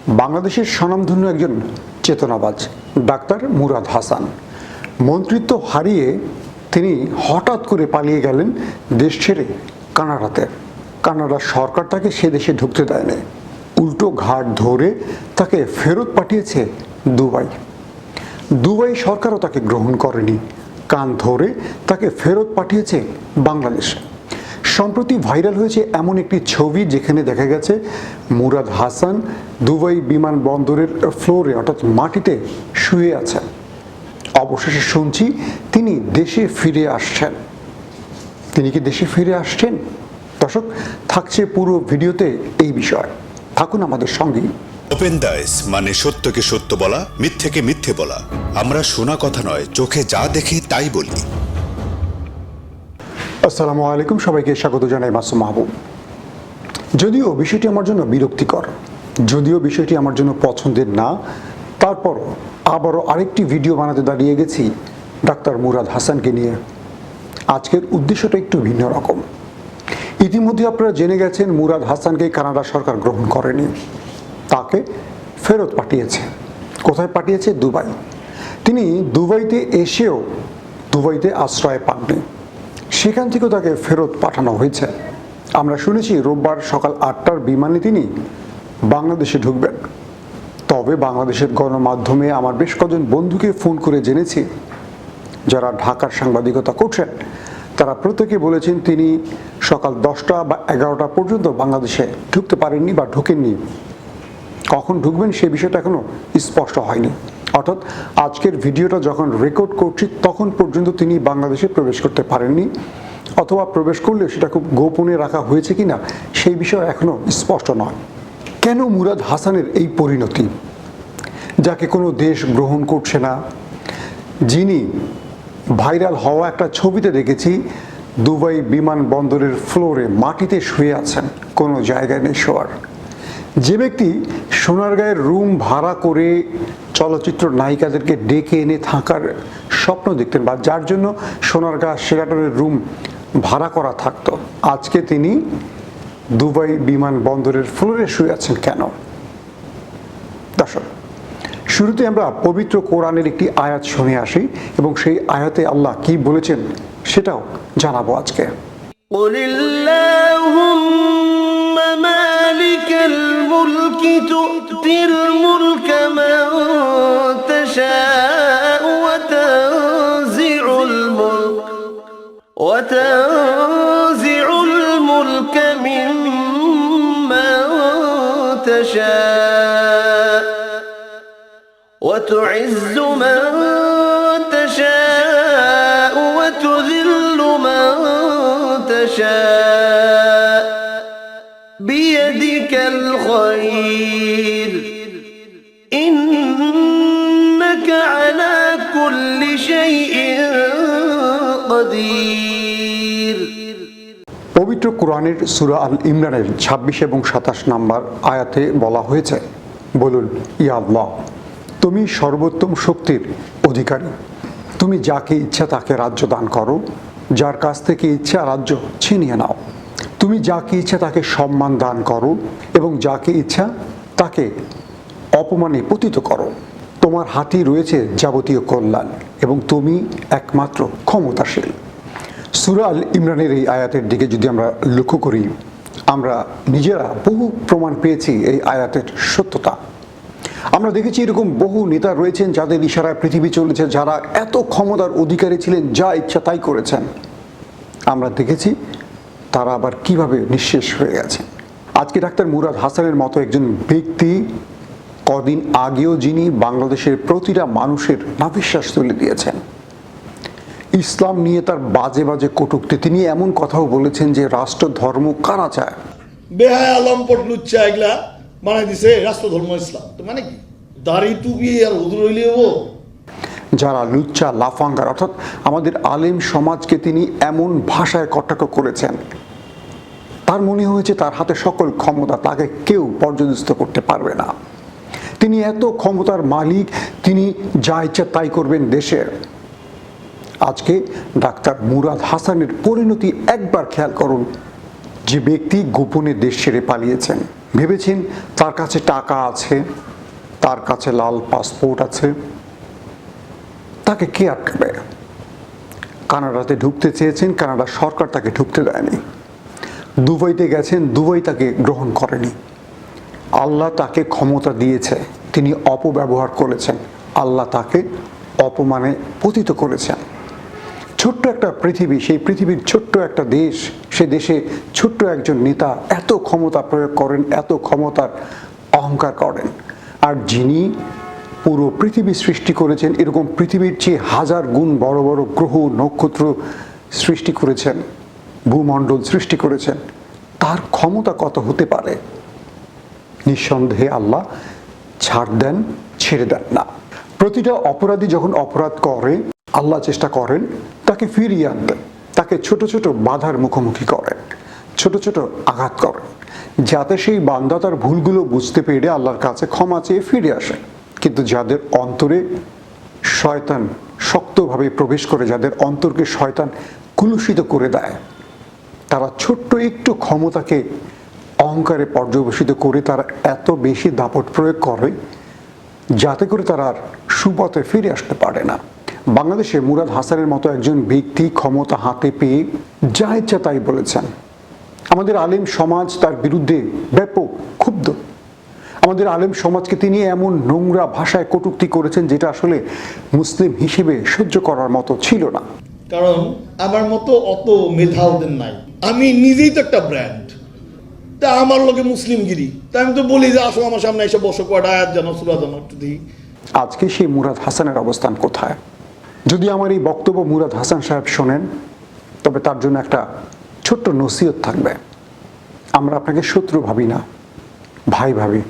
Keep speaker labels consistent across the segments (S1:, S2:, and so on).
S1: বাংলাদেশের স্বনামধন্য একজন চেতনাবাজ ডাক্তার মুরাদ হাসান মন্ত্রিত্ব হারিয়ে তিনি হঠাৎ করে পালিয়ে গেলেন দেশ ছেড়ে কানাডাতে। কানাডা সরকার তাকে সে দেশে ঢুকতে দেয়নি, উল্টো ঘাট ধরে তাকে ফেরত পাঠিয়েছে দুবাই। দুবাই সরকারও তাকে গ্রহণ করেনি, কান ধরে তাকে ফেরত পাঠিয়েছে বাংলাদেশে। সম্প্রতি ভাইরাল হয়েছে এমন একটি ছবি যেখানে দেখা গেছে মুরাদ হাসান দুবাই বিমানবন্দরের ফ্লোরে অর্থাৎ মাটিতে শুয়ে আছেন। অবশেষে শুনছি তিনি দেশে ফিরে আসছেন। তিনি কি দেশে ফিরে আসছেন? দর্শক, থাকছে পুরো ভিডিওতে এই বিষয়, থাকুন আমাদের সঙ্গেই।
S2: ওপেন দাইস মানে সত্যকে সত্য বলা, মিথ্যেকে মিথ্যে বলা। আমরা শোনা কথা নয়, চোখে যা দেখি তাই বলি।
S1: আসসালামু আলাইকুম, সবাইকে স্বাগত জানাই মাসুম মাহবুব। যদিও বিষয়টি আমার জন্য বিরক্তিকর, যদিও বিষয়টি আমার জন্য পছন্দের না, তারপর আবারও আরেকটি ভিডিও বানাতে দাঁড়িয়ে গেছি ডাক্তার মুরাদ হাসানকে নিয়ে। আজকের উদ্দেশ্যটা একটু ভিন্ন রকম। ইতিমধ্যে আপনারা জেনে গেছেন মুরাদ হাসানকে কানাডা সরকার গ্রহণ করেনি, তাকে ফেরত পাঠিয়েছে। কোথায় পাঠিয়েছে? দুবাই। তিনি দুবাইতে এসেও দুবাইতে আশ্রয় পাননি, সেখান থেকেও তাকে ফেরত পাঠানো হয়েছে। আমরা শুনেছি রোববার সকাল 8টার বিমানে তিনি বাংলাদেশে ঢুকবেন। তবে বাংলাদেশের গণমাধ্যমে আমার বেশ কজন বন্ধুকে ফোন করে জেনেছি যারা ঢাকার সাংবাদিকতা করছেন, তারা প্রত্যেকে বলেছেন তিনি সকাল 10টা বা 11টা পর্যন্ত বাংলাদেশে ঢুকতে পারেননি বা ঢোকেননি। কখন ঢুকবেন সে বিষয়টা এখনো স্পষ্ট হয়নি। অর্থাৎ আজকের ভিডিওটা যখন রেকর্ড করছি তখন পর্যন্ত তিনি বাংলাদেশে প্রবেশ করতে পারেননি, অথবা প্রবেশ করলে সেটা খুব গোপনে রাখা হয়েছে কিনা সেই বিষয় এখনো স্পষ্ট নয়। কেন মুরাদ হাসানের এই পরিণতি, যাকে কোনো দেশ গ্রহণ করছে না, যিনি ভাইরাল হওয়া একটা ছবিতে দেখেছি দুবাই বিমানবন্দরের ফ্লোরে মাটিতে শুয়ে আছেন, কোনো জায়গায় নেই শোয়ার, যে ব্যক্তি সোনারগাঁয়ের রুম ভাড়া করে চলচ্চিত্র নায়িকাদেরকে ডেকে এনে থাকার স্বপ্ন দেখতেন বা যার জন্য সোনারগাঁ শেরাটনের রুম ভাড়া করা থাকতো, আজকে তিনি দুবাই বিমানবন্দরের ফ্লোরে শুয়ে আছেন কেন? দর্শক, শুরুতে আমরা পবিত্র কোরআনের একটি আয়াত শুনে আসি এবং সেই আয়াতে আল্লাহ কি বলেছেন সেটাও জানাবো আজকে।
S3: قل اللهم مالك الملك تؤتي الملك من تشاء وتنزع الملك ممن تشاء وتعز من تشاء وتذل من تشاء بيدك الخير إنك على كل شيء قدير।
S1: পবিত্র কোরআনের সূরা আল ইমরানের 26 এবং 27 নম্বর আয়াতে বলা হয়েছে, বলুন ইয়া আল্লাহ, তুমি সর্বোত্তম শক্তির অধিকারী, তুমি যাকে ইচ্ছা তাকে রাজ্য দান করো, যার কাছ থেকে ইচ্ছা রাজ্য ছিনিয়ে নাও, তুমি যাকে ইচ্ছা তাকে সম্মান দান করো এবং যাকে ইচ্ছা তাকে অপমানে পতিত করো। তোমার হাতে রয়েছে যাবতীয় কল্যাণ এবং তুমি একমাত্র ক্ষমতাশীল। সূরা আল ইমরানের এই আয়াতের দিকে যদি আমরা লক্ষ্য করি, আমরা নিজেরা বহু প্রমাণ পেয়েছি এই আয়াতের সত্যতা। আমরা দেখেছি এরকম বহু নেতা রয়েছেন যাদের ইশারায় পৃথিবী চলেছে, যারা এত ক্ষমতার অধিকারী ছিলেন, যা ইচ্ছা তাই করেছেন। আমরা দেখেছি তারা আবার কিভাবে নিঃশেষ হয়ে গেছে। আজকে ডাক্তার মুরাদ হাসানের মতো একজন ব্যক্তি কদিন আগেও যিনি বাংলাদেশের প্রতিটা মানুষের নাভিশ্বাস তুলে দিয়েছেন, ইসলাম নিয়ে তার বাজে বাজে কটূক্তি, তিনি এমন কথাও বলেছেন যে রাষ্ট্র ধর্ম কারা চায়,
S4: বেহায়া লম্পট লুচ্চা এগুলা বানাই দিছে রাষ্ট্র ধর্ম ইসলাম। তো মানে কি দাড়ি টুপি আর হুজুর হইলে হবো?
S1: যারা লুচ্চা লাফাঙ্গার অর্থাৎ আমাদের আলেম সমাজকে তিনি এমন ভাষায় কটাক্ষ করেছেন, তার মনে হয়েছে তার হাতে সকল ক্ষমতা, তাকে কেউ পর্যদস্ত করতে পারবে না। তিনি এত ক্ষমতার মালিক, তিনি যা ইচ্ছা তাই করবেন দেশের। আজকে ডাক্তার মুরাদ হাসানের পরিণতি একবার খেয়াল করুন, যে ব্যক্তি গোপনে দেশ ছেড়ে পালিয়েছেন, ভেবেছেন তার কাছে টাকা আছে, তার কাছে লাল পাসপোর্ট আছে, তাকে কে আটকাবে? কানাডাতে ঢুকতে চেয়েছেন, কানাডা সরকার তাকে ঢুকতে দেয়নি। দুবাইতে গেছেন, দুবাই তাকে গ্রহণ করেনি। আল্লাহ তাকে ক্ষমতা দিয়েছে, তিনি অপব্যবহার করেছেন, আল্লাহ তাকে অপমানে পতিত করেছেন। ছোট্ট একটা পৃথিবী, সেই পৃথিবীর ছোট্ট একটা দেশ, সে দেশে ছোট্ট একজন নেতা এত ক্ষমতা প্রয়োগ করেন, এত ক্ষমতার অহংকার করেন। আর যিনি পুরো পৃথিবী সৃষ্টি করেছেন, এরকম পৃথিবীর চেয়ে হাজার গুণ বড় বড় গ্রহ নক্ষত্র সৃষ্টি করেছেন, ভূমণ্ডল সৃষ্টি করেছেন, তার ক্ষমতা কত হতে পারে? নিঃসন্দেহে আল্লাহ ছাড় দেন, ছেড়ে দেন না। প্রতিটা অপরাধী যখন অপরাধ করে, আল্লাহ চেষ্টা করেন তাকে ফিরিয়ে আনতে, তাকে ছোট ছোট বাধার মুখোমুখি করেন, ছোট ছোট আঘাত করেন, যাতে সেই বান্দা তার ভুলগুলো বুঝতে পেরে আল্লাহর কাছে ক্ষমা চেয়ে ফিরে আসে। কিন্তু যাদের অন্তরে শয়তান শক্তভাবে প্রবেশ করে, যাদের অন্তরকে শয়তান কুলুষিত করে দেয়, তারা ছোট্ট একটু ক্ষমতাকে অহংকারে পর্যবেসিত করে তারা এত বেশি দাপট প্রয়োগ করে যাতে করে তারা আর সুপথে ফিরে আসতে পারে না। বাংলাদেশে মুরাদ হাসানের মতো একজন ব্যক্তি ক্ষমতা হাতে পেয়ে যা ইচ্ছা তাই বলেছেন। আমাদের আলেম সমাজ তার বিরুদ্ধে ব্যাপক ক্ষুব্ধ। আমাদের আলেম সমাজকে তিনি এমন নোংরা ভাষায় কটূক্তি করেছেন যেটা আসলে মুসলিম হিসেবে সহ্য করার মতো ছিল না।
S4: কারণ আমার মতো অত মেধা ওদের নাই। আমি নিজেই তো একটা ব্র্যান্ড, তা আমার লোকে মুসলিমগিরি, তা আমি তো বলি যে আসো আমার সামনে এসে বসো, কয়টা আয়াত জানো, সূরা জানো, একটু দিই।
S1: আজকে সেই মুরাদ হাসানের অবস্থান কোথায়? যদি আমার এই বক্তব্য মুরাদ হাসান সাহেব শোনেন, তবে তার জন্য একটা ছোট্ট নসিহত থাকবে। আমরা আপনাকে শত্রু ভাবি না, ভাই ভাবি।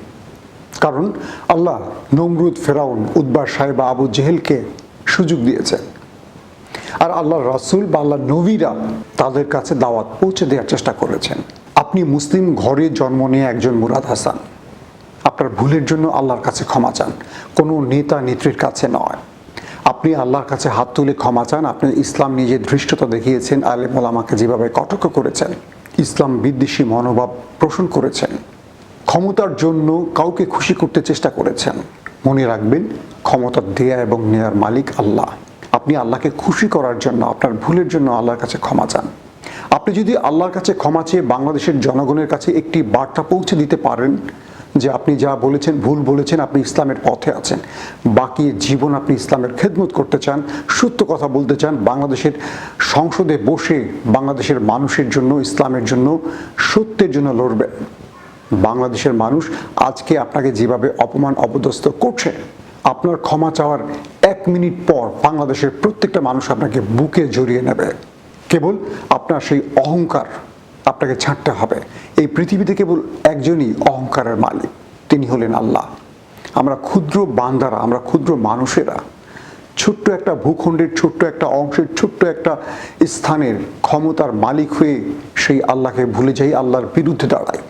S1: কারণ আল্লাহ নমরুদ, ফেরাউন, উতবা, সাহেবা, আবু জেহেলকে সুযোগ দিয়েছেন, আর আল্লাহর রাসূল বা আল্লাহ নবীরা তাদের কাছে দাওয়াত পৌঁছে দেওয়ার চেষ্টা করেছেন। আপনি মুসলিম ঘরে জন্ম নিয়ে একজন মুরাদ হাসান, আপনার ভুলের জন্য আল্লাহর কাছে ক্ষমা চান, কোনো নেতা নেত্রীর কাছে নয়। আপনি আল্লাহর কাছে হাত তুলে ক্ষমা চান। আপনি ইসলাম নিজে ধৃষ্টতা দেখিয়েছেন, আলেম ওলামাকে যেভাবে কটাক্ষ করেছেন, ইসলাম বিদ্বেষী মনোভাব পোষণ করেছেন, ক্ষমতার জন্য কাউকে খুশি করতে চেষ্টা করেছেন। মনে রাখবেন, ক্ষমতা দেয়া এবং নেয়ার মালিক আল্লাহ। আপনি আল্লাহকে খুশি করার জন্য, আপনার ভুলের জন্য আল্লাহর কাছে ক্ষমা চান। আপনি যদি আল্লাহর কাছে ক্ষমা চেয়ে বাংলাদেশের জনগণের কাছে একটি বার্তা পৌঁছে দিতে পারেন যে আপনি যা বলেছেন ভুল বলেছেন, আপনি ইসলামের পথে আছেন, বাকি জীবন আপনি ইসলামের খেদমত করতে চান, সত্য কথা বলতে চান, বাংলাদেশের সংসদে বসে বাংলাদেশের মানুষের জন্য, ইসলামের জন্য, সত্যের জন্য লড়বেন। বাংলাদেশের মানুষ আজকে আপনাকে যেভাবে অপমান অপদস্থ করছে, আপনার ক্ষমা চাওয়ার 1 মিনিট পর বাংলাদেশের প্রত্যেকটা মানুষ আপনাকে বুকে জড়িয়ে নেবে। কেবল আপনার সেই অহংকার আপনাকে ছাড়তে হবে। এই পৃথিবীতে কেবল একজনই অহংকারের মালিক, তিনি হলেন আল্লাহ। আমরা ক্ষুদ্র বান্দারা, আমরা ক্ষুদ্র মানুষেরা ছোট্ট একটা ভূখণ্ডের, ছোট্ট একটা অংশের, ছোট্ট একটা স্থানের ক্ষমতার মালিক হয়ে সেই আল্লাহকে ভুলে যাই, আল্লাহর বিরুদ্ধে দাঁড়াই।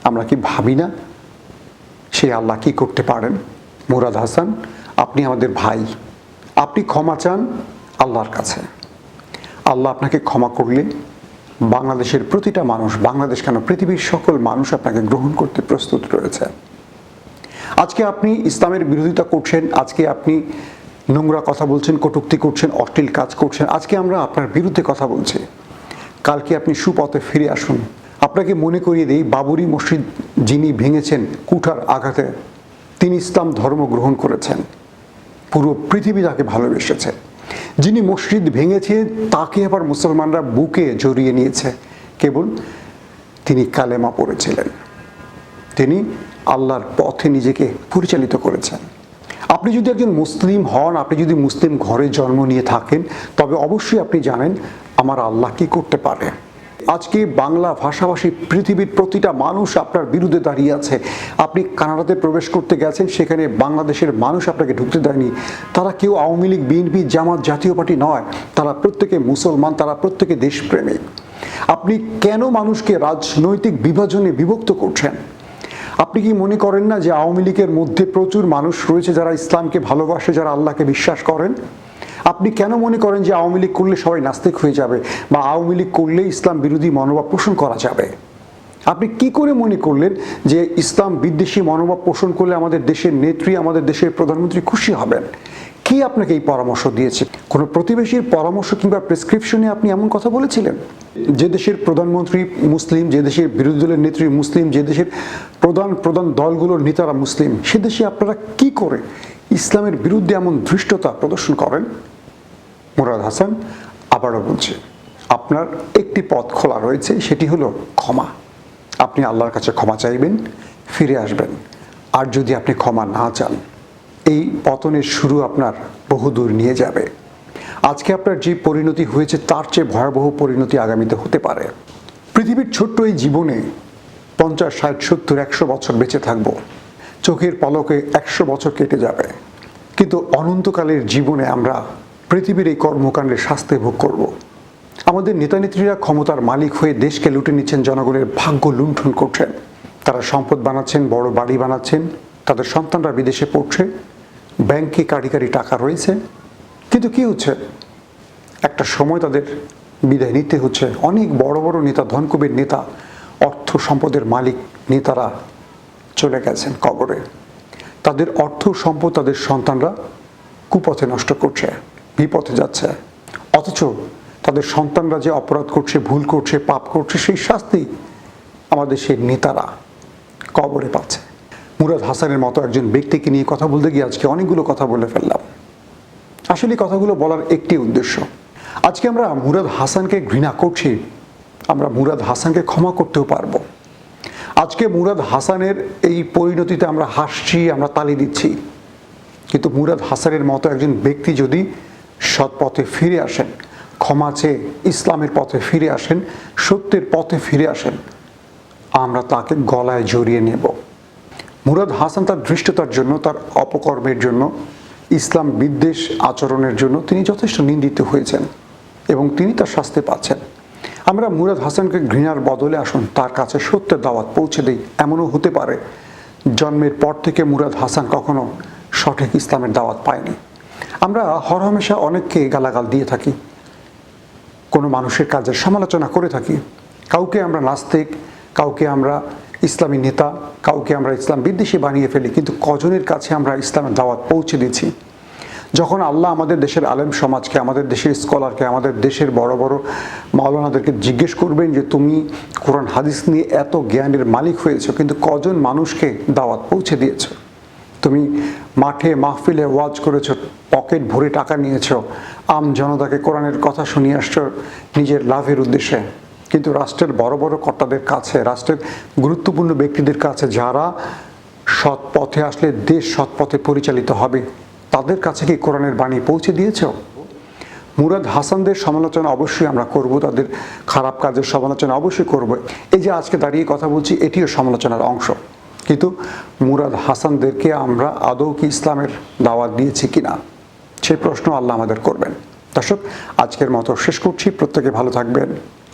S1: আমরা কি ভাবি না সেই আল্লাহ কি করতে পারেন? মুরাদ হাসান, আপনি আমাদের ভাই, আপনি ক্ষমা চান আল্লাহর কাছে। আল্লাহ আপনাকে ক্ষমা করলে বাংলাদেশের প্রতিটা মানুষ, বাংলাদেশ কেন পৃথিবীর সকল মানুষ আপনাকে গ্রহণ করতে প্রস্তুত রয়েছে। আজকে আপনি ইসলামের বিরোধিতা করছেন, আজকে আপনি নোংরা কথা বলছেন, কটূক্তি করছেন, অশ্লীল কাজ করছেন, আজকে আমরা আপনার বিরুদ্ধে কথা বলছি। কালকে আপনি সুপথে ফিরে আসুন। আপনাকে মনে করিয়ে দেই, বাবরি মসজিদ যিনি ভেঙেছেন কুঠার আঘাতে, তিনি ইসলাম ধর্ম গ্রহণ করেছেন, পুরো পৃথিবী তাকে ভালোবেসেছে। যিনি মসজিদ ভেঙেছে তাকে আবার মুসলমানরা বুকে জড়িয়ে নিয়েছে, কেবল তিনি কালেমা পড়েছিলেন, তিনি আল্লাহর পথে নিজেকে পরিচালিত করেছেন। আপনি যদি একজন মুসলিম হন, আপনি যদি মুসলিম ঘরে জন্ম নিয়ে থাকেন, তবে অবশ্যই আপনি জানেন আমার আল্লাহ কি করতে পারে। আজকে বাংলা ভাষাভাষী পৃথিবীর প্রতিটা মানুষ আপনার বিরুদ্ধে দাঁড়িয়ে আছে। আপনি কানাডাতে প্রবেশ করতে গেছেন, সেখানে বাংলাদেশের মানুষ আপনাকে ঢুকতে দেয়নি। তারা কেউ আওয়ামী লীগ, বিএনপি, জামাত, জাতীয় পার্টি নয়, তারা প্রত্যেকে মুসলমান, তারা প্রত্যেকে দেশপ্রেমিক। আপনি কেন মানুষকে রাজনৈতিক বিভাজনে বিভক্ত করছেন? আপনি কি মনে করেন না যে আওয়ামী লীগের মধ্যে প্রচুর মানুষ রয়েছে যারা ইসলামকে ভালোবাসে, যারা আল্লাহকে বিশ্বাস করেন? আপনি কেন মনে করেন যে আওয়ামী লীগ করলে সবাই নাস্তিক হয়ে যাবে, বা আওয়ামী লীগ করলে ইসলাম বিরোধী মনোভাব পোষণ করা যাবে? আপনি কি করে মনে করলেন যে ইসলাম বিদ্বেষী মনোভাব পোষণ করলে আমাদের দেশের নেত্রী, আমাদের দেশের প্রধানমন্ত্রী খুশি হবেন? কি আপনাকে এই পরামর্শ দিয়েছে? কোনো প্রতিবেশীর পরামর্শ কিংবা প্রেসক্রিপশনে আপনি এমন কথা বলেছিলেন? যে দেশের প্রধানমন্ত্রী মুসলিম, যে দেশের বিরোধী দলের নেত্রী মুসলিম, যে দেশের প্রধান দলগুলোর নেতারা মুসলিম, সে দেশে আপনারা কি করে ইসলামের বিরুদ্ধে এমন ধৃষ্টতা প্রদর্শন করেন? মুরাদ হাসান আবারও বলছে, আপনার একটি পথ খোলা রয়েছে, সেটি হলো ক্ষমা। আপনি আল্লাহর কাছে ক্ষমা চাইবেন, ফিরে আসবেন। আর যদি আপনি ক্ষমা না চান, এই পতনের শুরু আপনার বহুদূর নিয়ে যাবে। আজকে আপনার যে পরিণতি হয়েছে তার চেয়ে ভয়াবহ পরিণতি আগামীতে হতে পারে। পৃথিবীর ছোট্ট এই জীবনে 50, 60, 70, 100 বছর বেঁচে থাকবো, চোখের পলকে 100 বছর কেটে যাবে, কিন্তু অনন্তকালের জীবনে আমরা পৃথিবীর এই কর্মকাণ্ডের শাস্তি ভোগ করব। আমাদের নেতানেত্রীরা ক্ষমতার মালিক হয়ে দেশকে লুটে নিচ্ছেন, জনগণের ভাগ্য লুণ্ঠন করছেন। তারা সম্পদ বানাচ্ছেন, বড় বাড়ি বানাচ্ছেন, তাদের সন্তানরা বিদেশে পড়ছে, ব্যাংকে কারি কারি টাকা রয়েছে, কিন্তু কি হচ্ছে? একটা সময় তাদের বিদায় নিতে হচ্ছে। অনেক বড় বড় নেতা, ধনকুবের নেতা, অর্থ সম্পদের মালিক নেতারা চলে গেছেন কবরে। তাদের অর্থ সম্পদ তাদের সন্তানরা কুপথে নষ্ট করছে, বিপথে যাচ্ছে। অথচ তাদের সন্তানরা যে অপরাধ করছে, ভুল করছে, পাপ করছে, সেই শাস্তি আমাদের সেই নেতারা কবরে পাচ্ছে। মুরাদ হাসানের মতো একজন ব্যক্তিকে নিয়ে কথা বলতে গিয়ে আজকে অনেকগুলো কথা বলে ফেললাম। আসলে কথাগুলো বলার একটি উদ্দেশ্য, আজকে আমরা মুরাদ হাসানকে ঘৃণা করছি, আমরা মুরাদ হাসানকে ক্ষমা করতেও পারবো। আজকে মুরাদ হাসানের এই পরিণতিতে আমরা হাসছি, আমরা তালি দিচ্ছি, কিন্তু মুরাদ হাসানের মতো একজন ব্যক্তি যদি সৎ পথে ফিরে আসেন, ক্ষমা চেয়ে ইসলামের পথে ফিরে আসেন, সত্যের পথে ফিরে আসেন, আমরা তাকে গলায় জড়িয়ে নেব। মুরাদ হাসান তার ধৃষ্টতার জন্য, তার অপকর্মের জন্য, ইসলাম বিদ্বেষ আচরণের জন্য তিনি যথেষ্ট নিন্দিত হয়েছেন এবং তিনি তার শাস্তি পাচ্ছেন। আমরা মুরাদ হাসানকে ঘৃণার বদলে আসুন তার কাছে সত্যের দাওয়াত পৌঁছে দিই। এমনও হতে পারে জন্মের পর থেকে মুরাদ হাসান কখনো সঠিক ইসলামের দাওয়াত পায়নি। আমরা হরহামেশা অনেককে গালাগাল দিয়ে থাকি, কোনো মানুষের কাজের সমালোচনা করে থাকি। কাউকে আমরা নাস্তিক, কাউকে আমরা ইসলামী নেতা, কাউকে আমরা ইসলাম বিদ্বেষী বানিয়ে ফেলি, কিন্তু কজনের কাছে আমরা ইসলামের দাওয়াত পৌঁছে দিচ্ছি? যখন আল্লাহ আমাদের দেশের আলেম সমাজকে, আমাদের দেশের স্কলারকে, আমাদের দেশের বড় বড় মাওলানাদেরকে জিজ্ঞেস করবেন যে তুমি কোরআন হাদিস নিয়ে এত জ্ঞানের মালিক হয়েছো, কিন্তু কজন মানুষকে দাওয়াত পৌঁছে দিয়েছো? তুমি মাঠে মাহফিলে ওয়াজ করেছো, পকেট ভরে টাকা নিয়েছো, আম জনতাকে কোরআনের কথা শুনিয়ে আসছো নিজের লাভের উদ্দেশ্যে, কিন্তু রাষ্ট্রের বড় বড় কর্তাদের কাছে, রাষ্ট্রের গুরুত্বপূর্ণ ব্যক্তিদের কাছে, যারা সৎ পথে আসলে দেশ সৎ পথে পরিচালিত হবে, তাদের কাছে কি কোরআনের বাণী পৌঁছে দিয়েছ? মুরাদ হাসানদের সমালোচনা অবশ্যই আমরা করব, তাদের খারাপ কাজের সমালোচনা অবশ্যই করব। এই যে আজকে দাঁড়িয়ে কথা বলছি, এটিও সমালোচনার অংশ। কিন্তু মুরাদ হাসানদেরকে আমরা আদৌ কি ইসলামের দাওয়াত দিয়েছি কিনা, সেই প্রশ্ন আল্লাহ আমাদের করবেন। দর্শক, আজকের মতো শেষ করছি। প্রত্যেকে ভালো থাকবেন।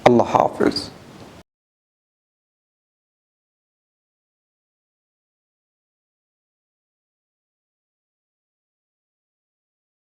S1: আল্লাহ হাফেজ।